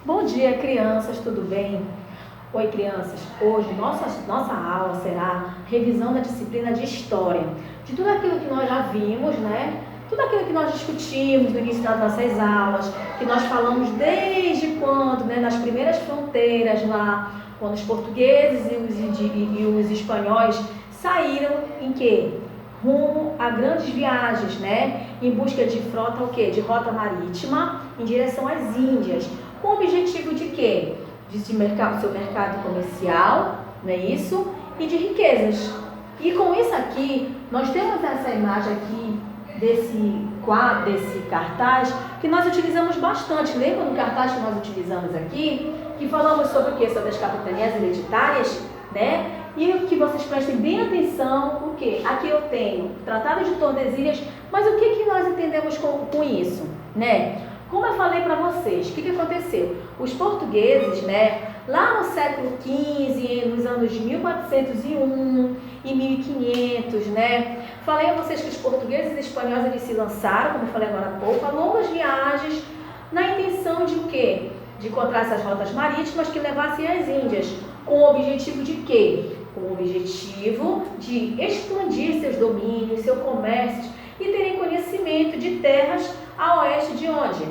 Bom dia, crianças, tudo bem? Oi, crianças. Hoje nossa aula será revisão da disciplina de História, de tudo aquilo que nós já vimos, né? Tudo aquilo que nós discutimos no início das nossas aulas, que nós falamos desde quando, né? Nas primeiras fronteiras lá, quando os portugueses e os espanhóis saíram em quê? Rumo a grandes viagens, né? Em busca de frota, o quê? De rota marítima em direção às Índias. Com o objetivo de quê? De seu mercado comercial, não é isso? E de riquezas. E com isso aqui, nós temos essa imagem aqui desse cartaz que nós utilizamos bastante. Lembra do cartaz que nós utilizamos aqui? Que falamos sobre o quê? Sobre as capitanias hereditárias, né? E que vocês prestem bem atenção, o quê? Aqui eu tenho Tratado de Tordesilhas, mas o que nós entendemos com isso, né? Como eu falei para vocês, o que aconteceu? Os portugueses, né, lá no século XV, nos anos de 1401 e 1500, né, falei a vocês que os portugueses e espanhóis eles se lançaram, como eu falei agora há pouco, a longas viagens na intenção de o quê? De encontrar essas rotas marítimas que levassem às Índias, com o objetivo de quê? Com o objetivo de expandir seus domínios, seu comércio e terem conhecimento de terras a oeste de onde?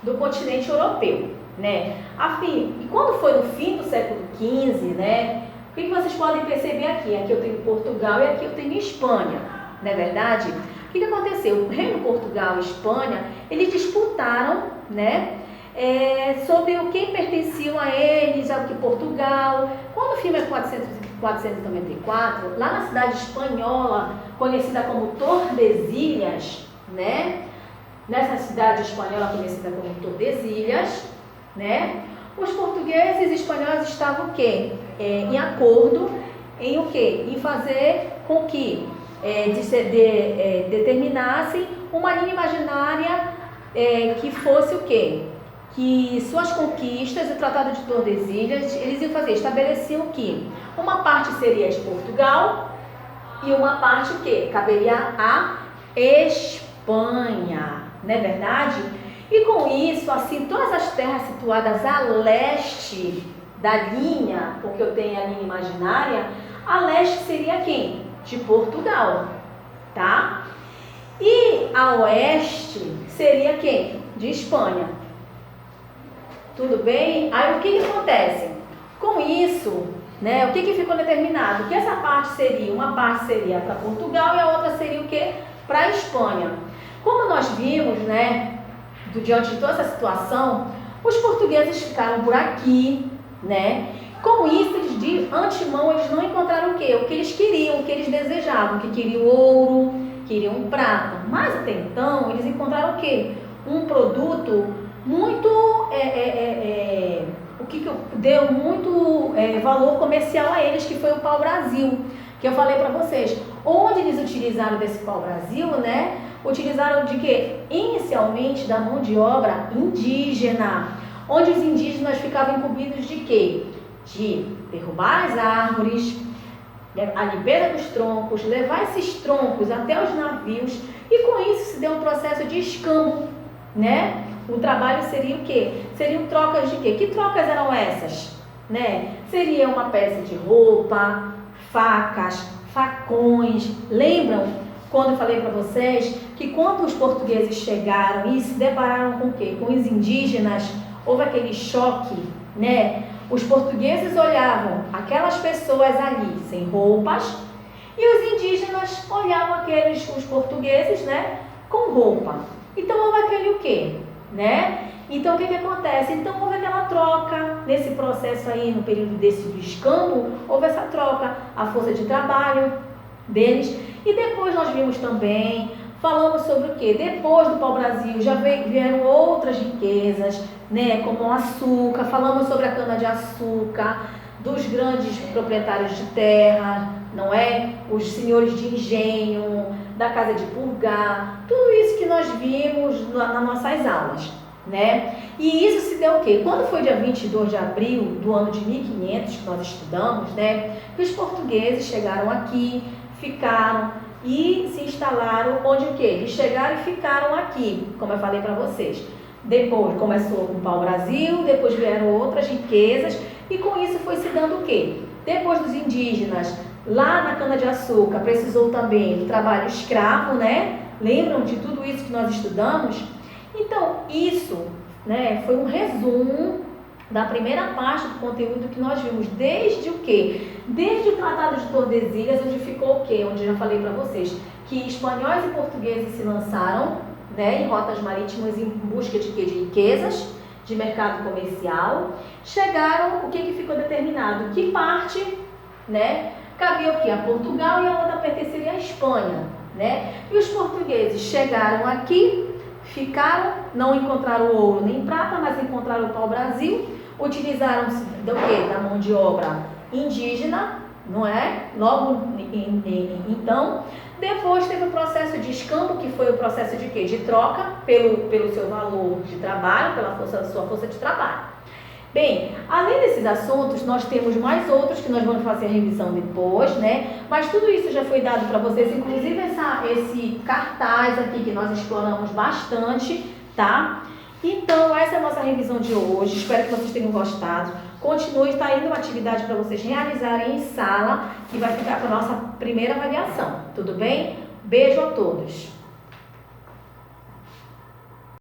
Do continente europeu, né? E quando foi no fim do século XV, né? O que vocês podem perceber aqui? Aqui eu tenho Portugal e aqui eu tenho Espanha, não é verdade? O que aconteceu? O Reino Portugal e Espanha, eles disputaram, né? Sobre quem pertenciam a eles, ao que Portugal. Quando o filme é 494, lá na cidade espanhola, conhecida como Tordesilhas, né? Nessa cidade espanhola conhecida como Tordesilhas, né? Os portugueses e espanhóis estavam o quê? Em acordo em o quê? Em fazer com que determinassem uma linha imaginária que fosse o quê? Que suas conquistas, o Tratado de Tordesilhas, eles iam fazer, estabeleciam que uma parte seria de Portugal e uma parte o quê? Caberia à Espanha, não é verdade? E com isso, assim, todas as terras situadas a leste da linha, porque eu tenho a linha imaginária, a leste seria quem? De Portugal, tá? E a oeste seria quem? De Espanha. Tudo bem? Aí o que acontece? Com isso, né, o que ficou determinado? Que essa parte seria, uma parte seria para Portugal e a outra seria o quê? Para a Espanha. Como nós vimos, né, diante de toda essa situação, os portugueses ficaram por aqui, né? Com isso, eles de antemão, eles não encontraram o quê? O que eles queriam, o que eles desejavam, que queriam ouro, queriam prata. Mas até então, eles encontraram o quê? Um produto muito, o que deu muito valor comercial a eles, que foi o pau-brasil, que eu falei para vocês. Onde eles utilizaram desse pau-brasil, né? Utilizaram de quê? Inicialmente da mão de obra indígena, onde os indígenas ficavam incumbidos de quê? De derrubar as árvores, a limpeza dos troncos, levar esses troncos até os navios, e com isso se deu um processo de escambo, né? O trabalho seria o quê? Seriam trocas de quê? Que trocas eram essas? Né? Seria uma peça de roupa, facas, facões. Lembram quando eu falei para vocês que quando os portugueses chegaram e se depararam com o quê? Com os indígenas, houve aquele choque, né? Os portugueses olhavam aquelas pessoas ali sem roupas e os indígenas olhavam os portugueses, né? Com roupa. Então houve aquele o quê? Né? Então o que acontece? Então houve aquela troca nesse processo aí, no período do escambo, houve essa troca, a força de trabalho deles. E depois nós vimos também, falamos sobre o quê? Depois do pau-brasil já vieram outras riquezas, né? Como o açúcar, falamos sobre a cana-de-açúcar, dos grandes proprietários de terra, não é? Os senhores de engenho, da casa de purgar, tudo isso que nós vimos nas nossas aulas, né? E isso se deu o quê? Quando foi dia 22 de abril do ano de 1500, que nós estudamos, né? Que os portugueses chegaram aqui, ficaram e se instalaram onde o quê? Eles chegaram e ficaram aqui, como eu falei para vocês. Depois começou com o pau-brasil, depois vieram outras riquezas e com isso foi se dando o quê? Depois dos indígenas, lá na cana-de-açúcar, precisou também do trabalho escravo, né? Lembram de tudo isso que nós estudamos? Então, isso, né, foi um resumo da primeira parte do conteúdo que nós vimos, desde o quê? Desde o Tratado de Tordesilhas, onde ficou o quê? Onde eu já falei para vocês, que espanhóis e portugueses se lançaram, né, em rotas marítimas em busca de quê? De riquezas, de mercado comercial. Chegaram, o que ficou determinado? Que parte, né, cabia o quê? A Portugal e a outra pertenceria à Espanha, né? E os portugueses chegaram aqui, ficaram, não encontraram ouro nem prata, mas encontraram o pau-brasil, utilizaram-se do quê? Da mão de obra indígena, não é? Logo, então, depois teve o processo de escambo, que foi o processo de quê? De troca pelo seu valor de trabalho, sua força de trabalho. Bem, além desses assuntos, nós temos mais outros que nós vamos fazer a revisão depois, né? Mas tudo isso já foi dado para vocês, inclusive esse cartaz aqui que nós exploramos bastante, tá? Então, essa é a nossa revisão de hoje. Espero que vocês tenham gostado. Continue, está indo uma atividade para vocês realizarem em sala, que vai ficar para a nossa primeira avaliação. Tudo bem? Beijo a todos!